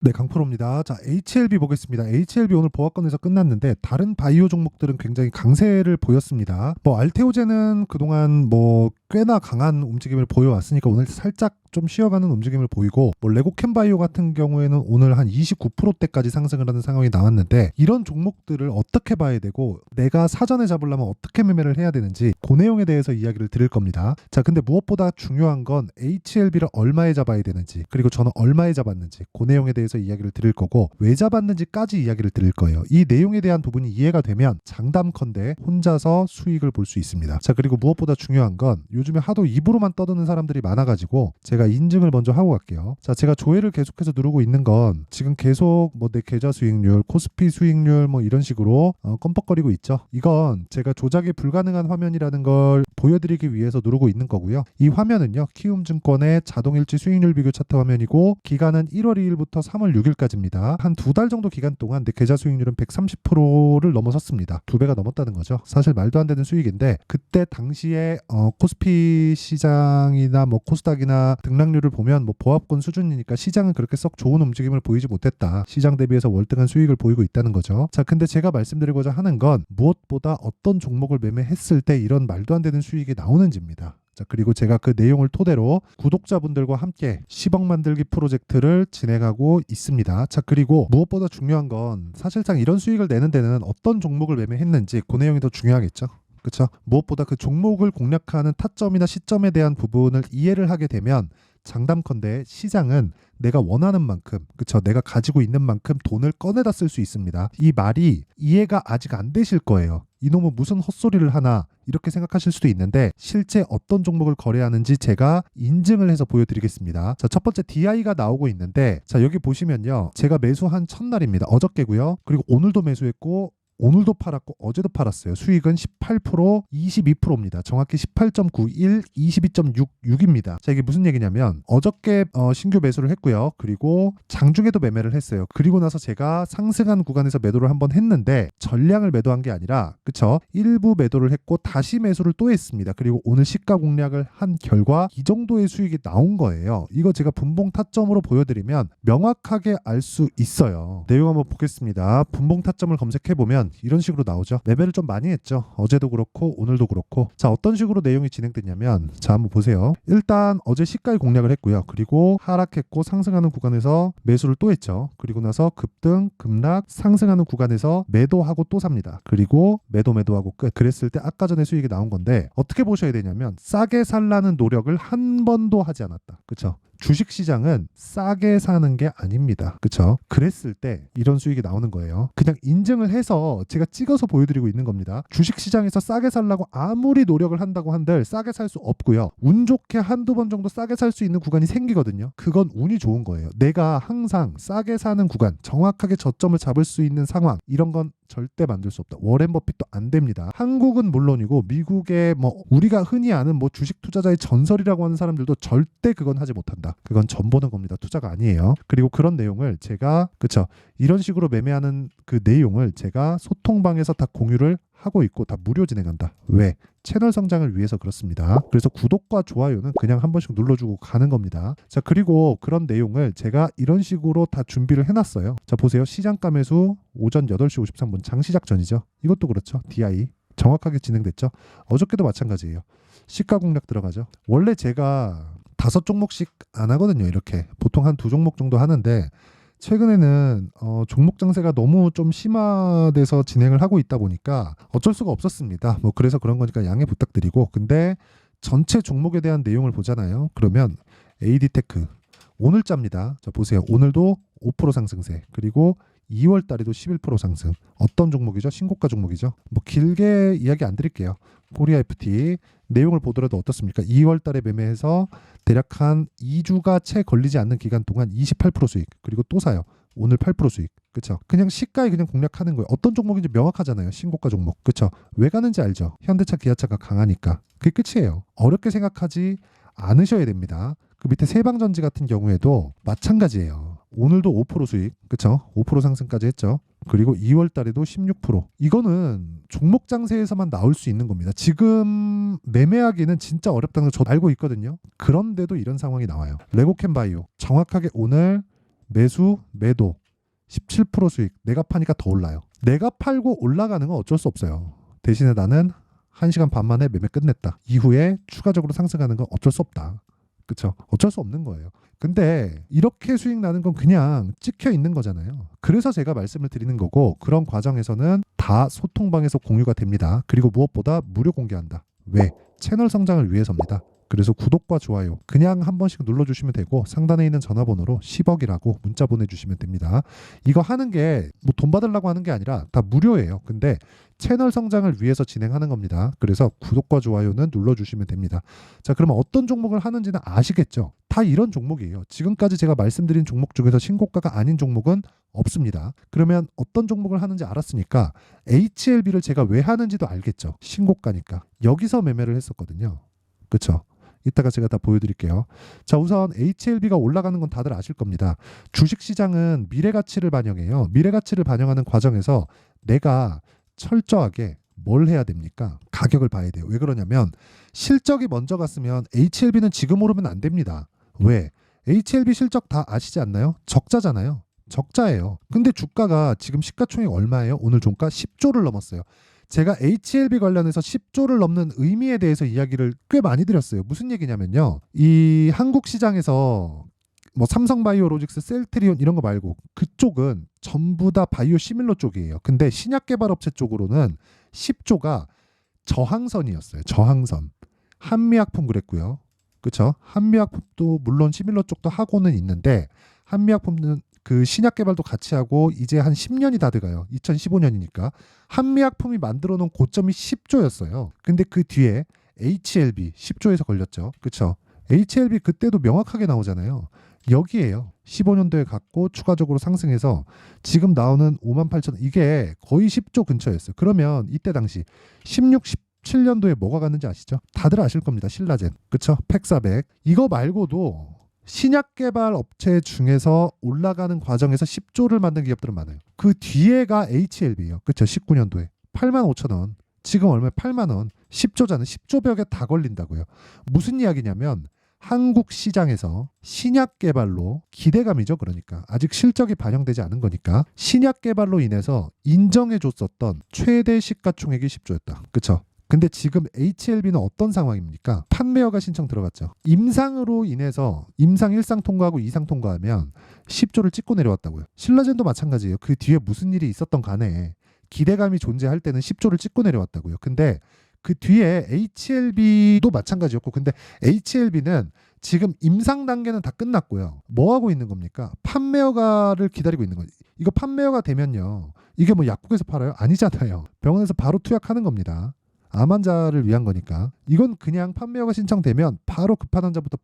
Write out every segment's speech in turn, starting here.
네, 강프로입니다. 자, HLB 보겠습니다. HLB 오늘 보합권에서 끝났는데 다른 바이오 종목들은 굉장히 강세를 보였습니다. 알테오제는 그동안 꽤나 강한 움직임을 보여왔으니까 오늘 살짝 좀 쉬어가는 움직임을 보이고, 레고캠바이오 같은 경우에는 오늘 한 29%대까지 상승을 하는 상황이 나왔는데, 이런 종목들을 어떻게 봐야 되고 내가 사전에 잡으려면 어떻게 매매를 해야 되는지 그 내용에 대해서 이야기를 드릴 겁니다. 자, 근데 무엇보다 중요한 건 HLB를 얼마에 잡아야 되는지, 그리고 저는 얼마에 잡았는지 그 내용에 대해서 이야기를 드릴 거고, 왜 잡았는지까지 이야기를 드릴 거예요. 이 내용에 대한 부분이 이해가 되면 장담컨대 혼자서 수익을 볼 수 있습니다. 자, 그리고 무엇보다 중요한 건 요즘에 하도 입으로만 떠드는 사람들이 많아가지고 제가 인증을 먼저 하고 갈게요. 자, 제가 조회를 계속해서 누르고 있는 건 지금 계속 내 계좌 수익률, 코스피 수익률 이런 식으로 껌뻑거리고 있죠. 이건 제가 조작이 불가능한 화면이라는 걸 보여드리기 위해서 누르고 있는 거고요. 이 화면은요, 키움증권의 자동일치 수익률 비교 차트 화면이고, 기간은 1월 2일부터 3월 6일까지입니다. 한 2달 정도 기간 동안 내 계좌 수익률은 130%를 넘어섰습니다. 2배가 넘었다는 거죠. 사실 말도 안 되는 수익인데, 그때 당시에 코스피 시장이나 코스닥이나 등락률을 보면 보합권 수준이니까 시장은 그렇게 썩 좋은 움직임을 보이지 못했다. 시장 대비해서 월등한 수익을 보이고 있다는 거죠. 자, 근데 제가 말씀드리고자 하는 건 무엇보다 어떤 종목을 매매했을 때 이런 말도 안 되는 수익이 나오는지입니다. 자, 그리고 제가 그 내용을 토대로 구독자분들과 함께 10억 만들기 프로젝트를 진행하고 있습니다. 자, 그리고 무엇보다 중요한 건 사실상 이런 수익을 내는 데는 어떤 종목을 매매했는지 그 내용이 더 중요하겠죠. 그렇죠? 무엇보다 그 종목을 공략하는 타점이나 시점에 대한 부분을 이해를 하게 되면 장담컨대 시장은 내가 원하는 만큼, 그쵸, 내가 가지고 있는 만큼 돈을 꺼내다 쓸 수 있습니다. 이 말이 이해가 아직 안 되실 거예요. 이놈은 무슨 헛소리를 하나 이렇게 생각하실 수도 있는데, 실제 어떤 종목을 거래하는지 제가 인증을 해서 보여드리겠습니다. 자, 첫 번째 DI가 나오고 있는데, 자, 여기 보시면요, 제가 매수한 첫날입니다. 어저께고요. 그리고 오늘도 매수했고 오늘도 팔았고 어제도 팔았어요. 수익은 18%, 22%입니다. 정확히 18.91, 22.66입니다. 자, 이게 무슨 얘기냐면 어저께 신규 매수를 했고요. 그리고 장중에도 매매를 했어요. 그리고 나서 제가 상승한 구간에서 매도를 한번 했는데 전량을 매도한 게 아니라, 그쵸? 일부 매도를 했고 다시 매수를 또 했습니다. 그리고 오늘 시가 공략을 한 결과 이 정도의 수익이 나온 거예요. 이거 제가 분봉 타점으로 보여드리면 명확하게 알 수 있어요. 내용 한번 보겠습니다. 분봉 타점을 검색해보면 이런 식으로 나오죠. 매매를 좀 많이 했죠. 어제도 그렇고 오늘도 그렇고. 자, 어떤 식으로 내용이 진행됐냐면, 자, 한번 보세요. 일단 어제 시가에 공략을 했고요. 그리고 하락했고 상승하는 구간에서 매수를 또 했죠. 그리고 나서 급등, 급락, 상승하는 구간에서 매도하고 또 삽니다. 그리고 매도하고 끝. 그랬을 때 아까 전에 수익이 나온 건데, 어떻게 보셔야 되냐면 싸게 살라는 노력을 한 번도 하지 않았다. 그쵸? 주식시장은 싸게 사는 게 아닙니다. 그쵸? 그랬을 때 이런 수익이 나오는 거예요. 그냥 인증을 해서 제가 찍어서 보여드리고 있는 겁니다. 주식시장에서 싸게 살라고 아무리 노력을 한다고 한들 싸게 살 수 없고요. 운 좋게 한두 번 정도 싸게 살 수 있는 구간이 생기거든요. 그건 운이 좋은 거예요. 내가 항상 싸게 사는 구간, 정확하게 저점을 잡을 수 있는 상황, 이런 건 절대 만들 수 없다. 워렌 버핏도 안 됩니다. 한국은 물론이고 미국의 우리가 흔히 아는 주식 투자자의 전설이라고 하는 사람들도 절대 그건 하지 못한다. 그건 전 보는 겁니다. 투자가 아니에요. 그리고 그런 내용을 제가, 그쵸, 이런 식으로 매매하는 그 내용을 제가 소통방에서 다 공유를 하고 있고 다 무료 진행한다. 왜? 채널 성장을 위해서 그렇습니다. 그래서 구독과 좋아요는 그냥 한 번씩 눌러주고 가는 겁니다. 자, 그리고 그런 내용을 제가 이런 식으로 다 준비를 해놨어요. 자, 보세요. 시장가 매수 오전 8시 53분 장시작 전이죠. 이것도 그렇죠. DI 정확하게 진행됐죠. 어저께도 마찬가지예요. 시가 공략 들어가죠. 원래 제가 5종목씩 안 하거든요. 이렇게 보통 한 2종목 정도 하는데, 최근에는 종목 장세가 너무 좀 심화돼서 진행을 하고 있다 보니까 어쩔 수가 없었습니다. 그래서 그런 거니까 양해 부탁드리고, 근데 전체 종목에 대한 내용을 보잖아요. 그러면 AD테크 오늘자입니다. 자, 보세요. 오늘도 5% 상승세, 그리고 2월 달에도 11% 상승. 어떤 종목이죠? 신고가 종목이죠. 길게 이야기 안 드릴게요. 코리아 FT 내용을 보더라도 어떻습니까? 2월 달에 매매해서 대략 한 2주가 채 걸리지 않는 기간 동안 28% 수익, 그리고 또 사요. 오늘 8% 수익. 그쵸? 그냥 시가에 그냥 공략하는 거예요. 어떤 종목인지 명확하잖아요. 신고가 종목. 그쵸? 왜 가는지 알죠? 현대차, 기아차가 강하니까. 그게 끝이에요. 어렵게 생각하지 않으셔야 됩니다. 그 밑에 세방전지 같은 경우에도 마찬가지예요. 오늘도 5% 수익, 그쵸? 5% 상승까지 했죠. 그리고 2월 달에도 16%. 이거는 종목 장세에서만 나올 수 있는 겁니다. 지금 매매하기는 진짜 어렵다는 걸 저 알고 있거든요. 그런데도 이런 상황이 나와요. 레고캠바이오 정확하게 오늘 매수, 매도 17% 수익. 내가 파니까 더 올라요. 내가 팔고 올라가는 건 어쩔 수 없어요. 대신에 나는 1시간 반 만에 매매 끝냈다. 이후에 추가적으로 상승하는 건 어쩔 수 없다. 그쵸? 어쩔 수 없는 거예요. 근데 이렇게 수익 나는 건 그냥 찍혀 있는 거잖아요. 그래서 제가 말씀을 드리는 거고, 그런 과정에서는 다 소통방에서 공유가 됩니다. 그리고 무엇보다 무료 공개한다. 왜? 채널 성장을 위해서입니다. 그래서 구독과 좋아요 그냥 한 번씩 눌러주시면 되고, 상단에 있는 전화번호로 10억이라고 문자 보내주시면 됩니다. 이거 하는 게 뭐 돈 받으려고 하는 게 아니라 다 무료예요. 근데 채널 성장을 위해서 진행하는 겁니다. 그래서 구독과 좋아요는 눌러주시면 됩니다. 자, 그러면 어떤 종목을 하는지는 아시겠죠? 다 이런 종목이에요. 지금까지 제가 말씀드린 종목 중에서 신고가가 아닌 종목은 없습니다. 그러면 어떤 종목을 하는지 알았으니까 HLB를 제가 왜 하는지도 알겠죠? 신고가니까. 여기서 매매를 했었거든요. 그쵸? 이따가 제가 다 보여드릴게요. 자, 우선 HLB가 올라가는 건 다들 아실 겁니다. 주식시장은 미래가치를 반영해요. 미래가치를 반영하는 과정에서 내가 철저하게 뭘 해야 됩니까? 가격을 봐야 돼요. 왜 그러냐면 실적이 먼저 갔으면 HLB는 지금 오르면 안 됩니다. 왜? HLB 실적 다 아시지 않나요? 적자잖아요. 적자예요. 근데 주가가 지금 시가총액 얼마예요? 오늘 종가 10조를 넘었어요. 제가 HLB 관련해서 10조를 넘는 의미에 대해서 이야기를 꽤 많이 드렸어요. 무슨 얘기냐면요. 이 한국 시장에서 뭐 삼성바이오로직스, 셀트리온 이런 거 말고 그쪽은 전부 다 바이오 시밀러 쪽이에요. 근데 신약개발업체 쪽으로는 10조가 저항선이었어요. 저항선. 한미약품 그랬고요. 그렇죠? 한미약품도 물론 시밀러 쪽도 하고는 있는데, 한미약품은 그 신약 개발도 같이 하고 이제 한 10년이 다 돼가요. 2015년이니까. 한미약품이 만들어 놓은 고점이 10조였어요. 근데 그 뒤에 HLB 10조에서 걸렸죠. 그렇죠? HLB 그때도 명확하게 나오잖아요. 여기에요. 15년도에 갔고 추가적으로 상승해서 지금 나오는 58,000원, 이게 거의 10조 근처였어요. 그러면 이때 당시 16, 17년도에 뭐가 갔는지 아시죠? 다들 아실 겁니다. 신라젠. 그쵸? 팩400. 이거 말고도 신약 개발 업체 중에서 올라가는 과정에서 10조를 만든 기업들은 많아요. 그 뒤에가 HLB예요. 그쵸? 19년도에 85,000원. 지금 얼마에 8만 원. 10조잖아요. 10조 벽에 다 걸린다고요. 무슨 이야기냐면 한국 시장에서 신약 개발로 기대감이죠. 그러니까 아직 실적이 반영되지 않은 거니까 신약 개발로 인해서 인정해 줬었던 최대 시가총액이 10조였다. 그쵸? 근데 지금 HLB는 어떤 상황입니까? 판매허가 신청 들어갔죠. 임상으로 인해서 임상 1상 통과하고 2상 통과하면 10조를 찍고 내려왔다고요. 신라젠도 마찬가지예요. 그 뒤에 무슨 일이 있었던 간에 기대감이 존재할 때는 10조를 찍고 내려왔다고요. 근데 그 뒤에 HLB도 마찬가지였고, 근데 HLB는 지금 임상 단계는 다 끝났고요. 뭐 하고 있는 겁니까? 판매허가를 기다리고 있는 거예요. 이거 판매허가 되면요, 이게 뭐 약국에서 팔아요? 아니잖아요. 병원에서 바로 투약하는 겁니다. 암 환자를 위한 거니까. 이건 그냥 판매허가 신청되면 바로 급한 환자부터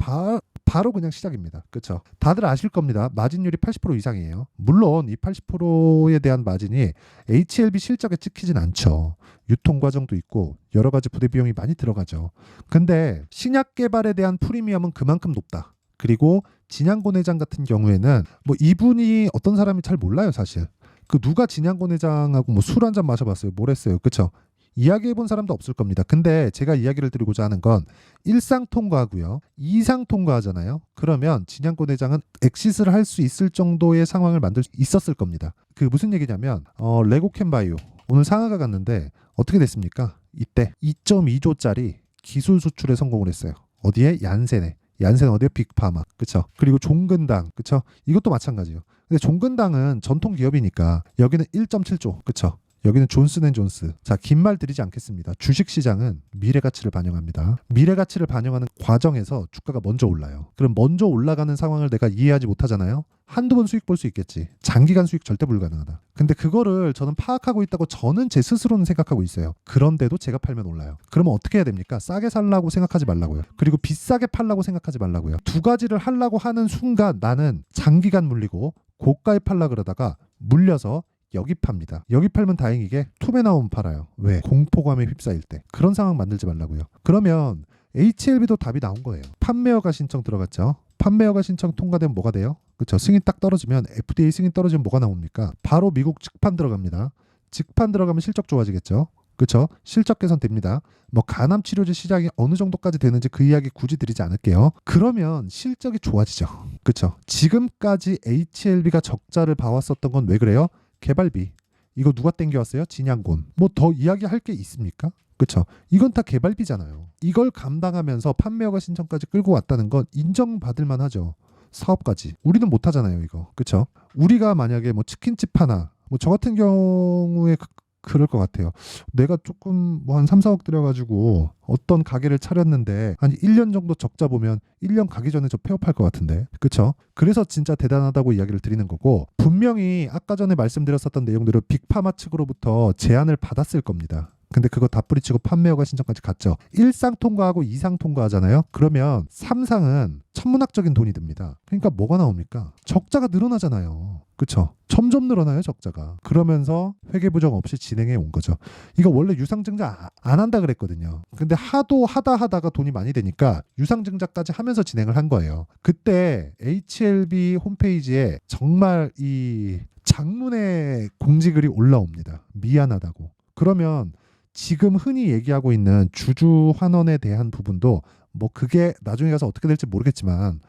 바로 그냥 시작입니다. 그렇죠? 다들 아실 겁니다. 마진율이 80% 이상이에요. 물론 이 80%에 대한 마진이 HLB 실적에 찍히진 않죠. 유통 과정도 있고 여러 가지 부대 비용이 많이 들어가죠. 근데 신약 개발에 대한 프리미엄은 그만큼 높다. 그리고 진양곤 회장 같은 경우에는 뭐 이분이 어떤 사람이 잘 몰라요, 사실. 그 누가 진양곤 회장하고 뭐 술 한잔 마셔봤어요? 뭘 했어요? 그렇죠? 이야기해본 사람도 없을 겁니다. 근데 제가 이야기를 드리고자 하는 건 1상 통과하고요. 2상 통과하잖아요. 그러면 진양곤 회장은 엑시스를 할 수 있을 정도의 상황을 만들 수 있었을 겁니다. 그 무슨 얘기냐면 레고캠바이오 오늘 상하가 갔는데 어떻게 됐습니까? 이때 2.2조짜리 기술 수출에 성공을 했어요. 어디에? 얀센에. 얀센 어디에? 빅파마. 그쵸? 그리고 종근당. 그쵸? 이것도 마찬가지예요. 근데 종근당은 전통 기업이니까 여기는 1.7조. 그쵸? 여기는 존슨앤존스. 자, 긴 말 드리지 않겠습니다. 주식시장은 미래가치를 반영합니다. 미래가치를 반영하는 과정에서 주가가 먼저 올라요. 그럼 먼저 올라가는 상황을 내가 이해하지 못하잖아요. 한두 번 수익 볼 수 있겠지. 장기간 수익 절대 불가능하다. 근데 그거를 저는 파악하고 있다고 저는 제 스스로는 생각하고 있어요. 그런데도 제가 팔면 올라요. 그러면 어떻게 해야 됩니까? 싸게 살라고 생각하지 말라고요. 그리고 비싸게 팔라고 생각하지 말라고요. 두 가지를 하려고 하는 순간 나는 장기간 물리고 고가에 팔라 그러다가 물려서 여기 팝니다. 여기 팔면 다행이게 툼에 나오면 팔아요. 왜? 공포감에 휩싸일 때. 그런 상황 만들지 말라고요. 그러면 HLB도 답이 나온 거예요. 판매허가 신청 들어갔죠. 판매허가 신청 통과되면 뭐가 돼요? 그렇죠. 승인 딱 떨어지면 FDA 승인 떨어지면 뭐가 나옵니까? 바로 미국 직판 들어갑니다. 직판 들어가면 실적 좋아지겠죠. 그쵸? 실적 개선 됩니다. 뭐 간암 치료제 시장이 어느 정도까지 되는지 그 이야기 굳이 드리지 않을게요. 그러면 실적이 좋아지죠. 그쵸? 지금까지 HLB가 적자를 봐왔었던 건 왜 그래요? 개발비. 이거 누가 땡겨왔어요? 진양곤. 뭐 더 이야기할 게 있습니까? 그쵸? 이건 다 개발비잖아요. 이걸 감당하면서 판매허가 신청까지 끌고 왔다는 건 인정받을 만하죠. 사업까지. 우리는 못하잖아요, 이거. 그쵸? 우리가 만약에 뭐 치킨집 하나, 뭐 저 같은 경우에 그럴 것 같아요. 내가 조금 뭐 한 3, 4억 들여가지고 어떤 가게를 차렸는데 한 1년 정도 적자 보면 1년 가기 전에 저 폐업할 것 같은데. 그쵸? 그래서 진짜 대단하다고 이야기를 드리는 거고, 분명히 아까 전에 말씀드렸었던 내용대로 빅파마 측으로부터 제안을 받았을 겁니다. 근데 그거 다 뿌리치고 판매허가 신청까지 갔죠. 1상 통과하고 2상 통과하잖아요. 그러면 3상은 천문학적인 돈이 듭니다. 그러니까 뭐가 나옵니까? 적자가 늘어나잖아요. 그쵸? 점점 늘어나요, 적자가. 그러면서 회계부정 없이 진행해 온 거죠. 이거 원래 유상증자 안 한다 그랬거든요. 근데 하도 하다가 돈이 많이 되니까 유상증자까지 하면서 진행을 한 거예요. 그때 HLB 홈페이지에 정말 이 장문의 공지글이 올라옵니다. 미안하다고. 그러면 지금 흔히 얘기하고 있는 주주 환원에 대한 부분도 뭐 그게 나중에 가서 어떻게 될지 모르겠지만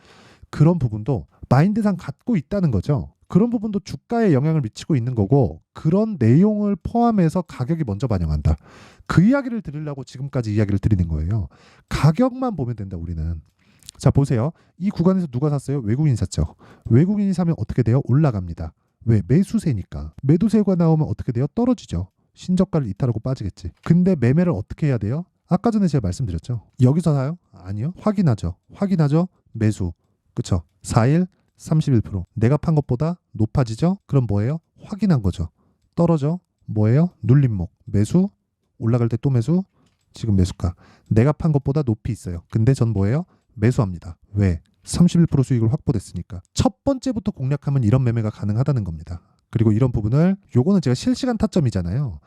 그런 부분도 마인드상 갖고 있다는 거죠. 그런 부분도 주가에 영향을 미치고 있는 거고, 그런 내용을 포함해서 가격이 먼저 반영한다. 그 이야기를 들으려고 지금까지 이야기를 드리는 거예요. 가격만 보면 된다, 우리는. 자, 보세요. 이 구간에서 누가 샀어요? 외국인이 샀죠. 외국인이 사면 어떻게 돼요? 올라갑니다. 왜? 매수세니까. 매도세가 나오면 어떻게 돼요? 떨어지죠. 신저가를 이탈하고 빠지겠지. 근데 매매를 어떻게 해야 돼요? 아까 전에 제가 말씀드렸죠. 여기서 사요? 아니요. 확인하죠. 매수. 그쵸? 4일 31%. 내가 판 것보다 높아지죠? 그럼 뭐예요? 확인한 거죠. 떨어져. 뭐예요? 눌림목. 매수. 올라갈 때 또 매수. 지금 매수가. 내가 판 것보다 높이 있어요. 근데 전 뭐예요? 매수합니다. 왜? 31% 수익을 확보됐으니까. 첫 번째부터 공략하면 이런 매매가 가능하다는 겁니다. 그리고 이런 부분을, 요거는 제가 실시간 타점이잖아요.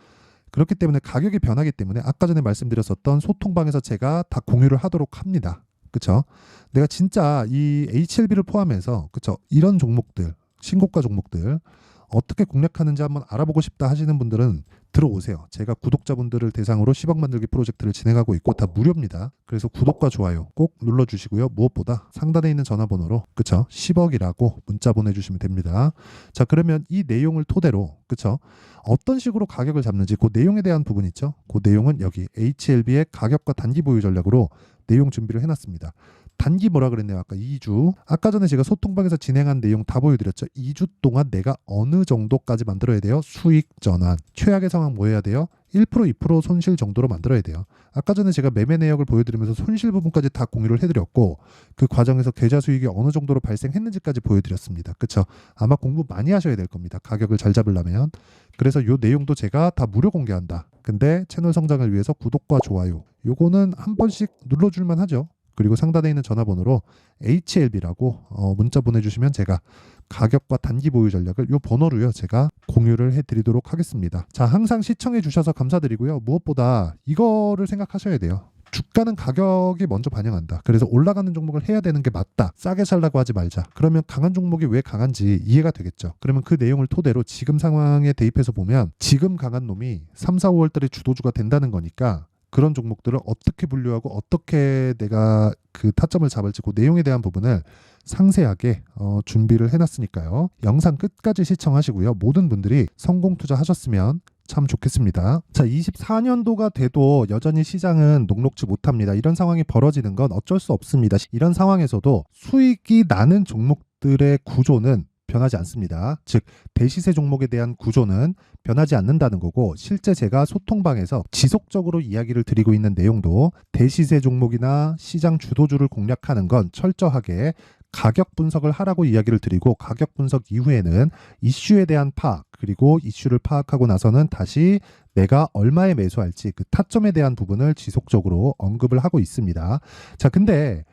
그렇기 때문에 가격이 변하기 때문에 아까 전에 말씀드렸었던 소통방에서 제가 다 공유를 하도록 합니다. 그쵸? 내가 진짜 이 HLB를 포함해서, 그쵸? 이런 종목들, 신고가 종목들 어떻게 공략하는지 한번 알아보고 싶다 하시는 분들은 들어오세요. 제가 구독자분들을 대상으로 10억 만들기 프로젝트를 진행하고 있고 다 무료입니다. 그래서 구독과 좋아요 꼭 눌러주시고요. 무엇보다 상단에 있는 전화번호로, 그쵸? 10억이라고 문자 보내주시면 됩니다. 자, 그러면 이 내용을 토대로, 그쵸? 어떤 식으로 가격을 잡는지 그 내용에 대한 부분 있죠? 그 내용은 여기 HLB의 가격과 단기 보유 전략으로 내용 준비를 해놨습니다. 단기 뭐라 그랬네요. 아까 2주. 아까 전에 제가 소통방에서 진행한 내용 다 보여드렸죠. 2주 동안 내가 어느 정도까지 만들어야 돼요? 수익 전환. 최악의 상황 뭐 해야 돼요? 1% 2% 손실 정도로 만들어야 돼요. 아까 전에 제가 매매 내역을 보여드리면서 손실 부분까지 다 공유를 해드렸고, 그 과정에서 계좌 수익이 어느 정도로 발생했는지까지 보여드렸습니다. 그쵸? 아마 공부 많이 하셔야 될 겁니다. 가격을 잘 잡으려면. 그래서 요 내용도 제가 다 무료 공개한다. 근데 채널 성장을 위해서 구독과 좋아요, 요거는 한 번씩 눌러줄만 하죠. 그리고 상단에 있는 전화번호로 HLB라고 문자 보내주시면 제가 가격과 단기 보유 전략을 요 번호로요 제가 공유를 해드리도록 하겠습니다. 자, 항상 시청해 주셔서 감사드리고요. 무엇보다 이거를 생각하셔야 돼요. 주가는 가격이 먼저 반영한다. 그래서 올라가는 종목을 해야 되는 게 맞다. 싸게 살라고 하지 말자. 그러면 강한 종목이 왜 강한지 이해가 되겠죠. 그러면 그 내용을 토대로 지금 상황에 대입해서 보면 지금 강한 놈이 3, 4, 5월 달에 주도주가 된다는 거니까, 그런 종목들을 어떻게 분류하고 어떻게 내가 그 타점을 잡을지 그 내용에 대한 부분을 상세하게 준비를 해놨으니까요. 영상 끝까지 시청하시고요. 모든 분들이 성공 투자하셨으면 참 좋겠습니다. 자, 24년도가 돼도 여전히 시장은 녹록지 못합니다. 이런 상황이 벌어지는 건 어쩔 수 없습니다. 이런 상황에서도 수익이 나는 종목들의 구조는 변하지 않습니다. 즉 대시세 종목에 대한 구조는 변하지 않는다는 거고, 실제 제가 소통방에서 지속적으로 이야기를 드리고 있는 내용도 대시세 종목이나 시장 주도주를 공략하는 건 철저하게 가격 분석을 하라고 이야기를 드리고, 가격 분석 이후에는 이슈에 대한 파악, 그리고 이슈를 파악하고 나서는 다시 내가 얼마에 매수할지 그 타점에 대한 부분을 지속적으로 언급을 하고 있습니다. 자, 근데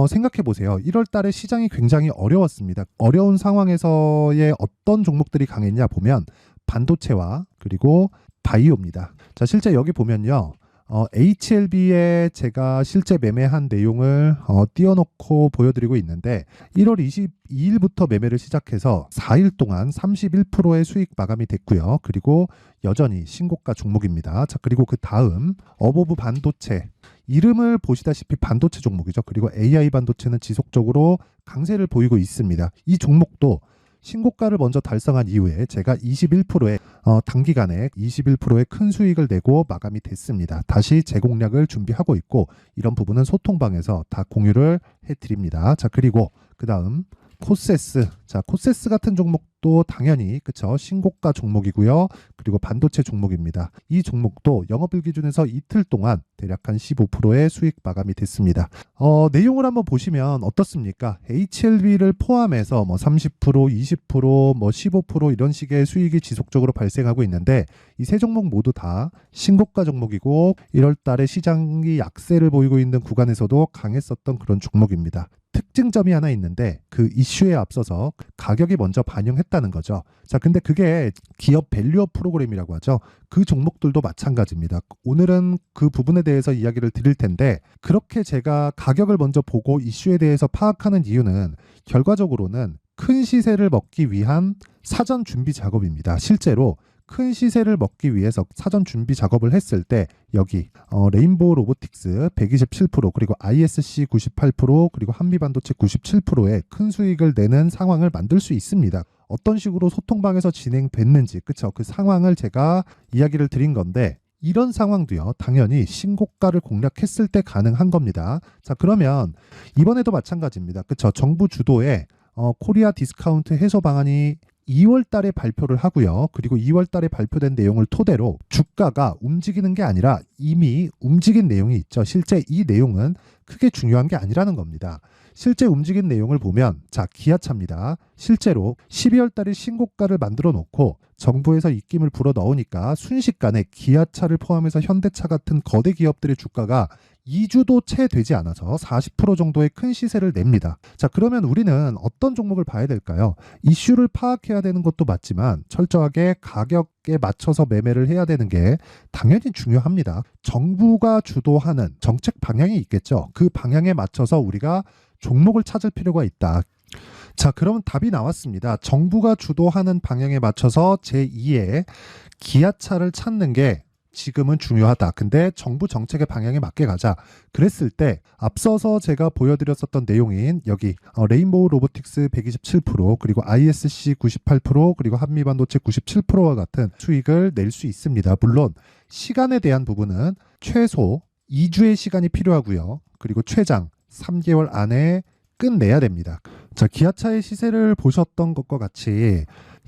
생각해 보세요. 1월 달에 시장이 굉장히 어려웠습니다. 어려운 상황에서의 어떤 종목들이 강했냐 보면 반도체와 그리고 바이오입니다. 자, 실제 여기 보면요. HLB에 제가 실제 매매한 내용을 띄워놓고 보여드리고 있는데 1월 22일부터 매매를 시작해서 4일 동안 31%의 수익 마감이 됐고요. 그리고 여전히 신고가 종목입니다. 자, 그리고 그 다음 어보브 반도체, 이름을 보시다시피 반도체 종목이죠. 그리고 AI 반도체는 지속적으로 강세를 보이고 있습니다. 이 종목도 신고가를 먼저 달성한 이후에 제가 21%의 단기간에 21%의 큰 수익을 내고 마감이 됐습니다. 다시 재공략을 준비하고 있고 이런 부분은 소통방에서 다 공유를 해드립니다. 자, 그리고 그 다음 코세스. 자, 코세스 같은 종목도 당연히 그쵸, 신고가 종목이고요. 그리고 반도체 종목입니다. 이 종목도 영업일 기준에서 이틀 동안 대략 한 15%의 수익 마감이 됐습니다. 내용을 한번 보시면 어떻습니까? HLB를 포함해서 뭐 30%, 20%, 뭐 15% 이런 식의 수익이 지속적으로 발생하고 있는데 이 세 종목 모두 다 신고가 종목이고 1월 달에 시장이 약세를 보이고 있는 구간에서도 강했었던 그런 종목입니다. 특징점이 하나 있는데 그 이슈에 앞서서 가격이 먼저 반영했다는 거죠. 자, 근데 그게 기업 밸류업 프로그램이라고 하죠. 그 종목들도 마찬가지입니다. 오늘은 그 부분에 대해서 이야기를 드릴 텐데 그렇게 제가 가격을 먼저 보고 이슈에 대해서 파악하는 이유는 결과적으로는 큰 시세를 먹기 위한 사전 준비 작업입니다. 실제로 큰 시세를 먹기 위해서 사전 준비 작업을 했을 때 여기 레인보우 로보틱스 127% 그리고 ISC 98% 그리고 한미반도체 97%의 큰 수익을 내는 상황을 만들 수 있습니다. 어떤 식으로 소통방에서 진행됐는지 그쵸, 그 상황을 제가 이야기를 드린 건데 이런 상황도요 당연히 신고가를 공략했을 때 가능한 겁니다. 자, 그러면 이번에도 마찬가지입니다. 그쵸, 정부 주도의 코리아 디스카운트 해소 방안이 2월 달에 발표를 하고요. 그리고 2월 달에 발표된 내용을 토대로 주가가 움직이는 게 아니라 이미 움직인 내용이 있죠. 실제 이 내용은 크게 중요한 게 아니라는 겁니다. 실제 움직인 내용을 보면 자, 기아차입니다. 실제로 12월 달에 신고가를 만들어 놓고 정부에서 입김을 불어 넣으니까 순식간에 기아차를 포함해서 현대차 같은 거대 기업들의 주가가 2주도 채 되지 않아서 40% 정도의 큰 시세를 냅니다. 자, 그러면 우리는 어떤 종목을 봐야 될까요? 이슈를 파악해야 되는 것도 맞지만 철저하게 가격에 맞춰서 매매를 해야 되는 게 당연히 중요합니다. 정부가 주도하는 정책 방향이 있겠죠. 그 방향에 맞춰서 우리가 종목을 찾을 필요가 있다. 자, 그러면 답이 나왔습니다. 정부가 주도하는 방향에 맞춰서 제2의 기아차를 찾는 게 지금은 중요하다. 근데 정부 정책의 방향에 맞게 가자. 그랬을 때 앞서서 제가 보여드렸었던 내용인 여기 레인보우 로보틱스 127% 그리고 ISC 98% 그리고 한미반도체 97%와 같은 수익을 낼 수 있습니다. 물론 시간에 대한 부분은 최소 2주의 시간이 필요하고요. 그리고 최장 3개월 안에 끝내야 됩니다. 자, 기아차의 시세를 보셨던 것과 같이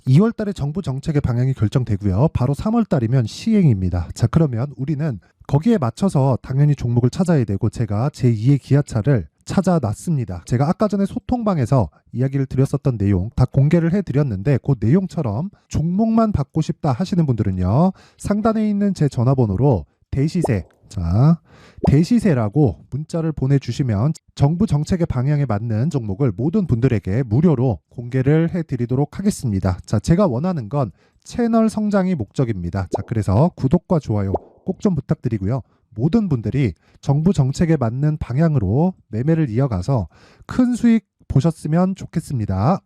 2월 달에 정부 정책의 방향이 결정되고요. 바로 3월 달이면 시행입니다. 자, 그러면 우리는 거기에 맞춰서 당연히 종목을 찾아야 되고 제가 제2의 기아차를 찾아놨습니다. 제가 아까 전에 소통방에서 이야기를 드렸었던 내용 다 공개를 해드렸는데 그 내용처럼 종목만 받고 싶다 하시는 분들은요. 상단에 있는 제 전화번호로 대시세, 자, 대시세라고 문자를 보내주시면 정부 정책의 방향에 맞는 종목을 모든 분들에게 무료로 공개를 해드리도록 하겠습니다. 자, 제가 원하는 건 채널 성장이 목적입니다. 자, 그래서 구독과 좋아요 꼭 좀 부탁드리고요. 모든 분들이 정부 정책에 맞는 방향으로 매매를 이어가서 큰 수익 보셨으면 좋겠습니다.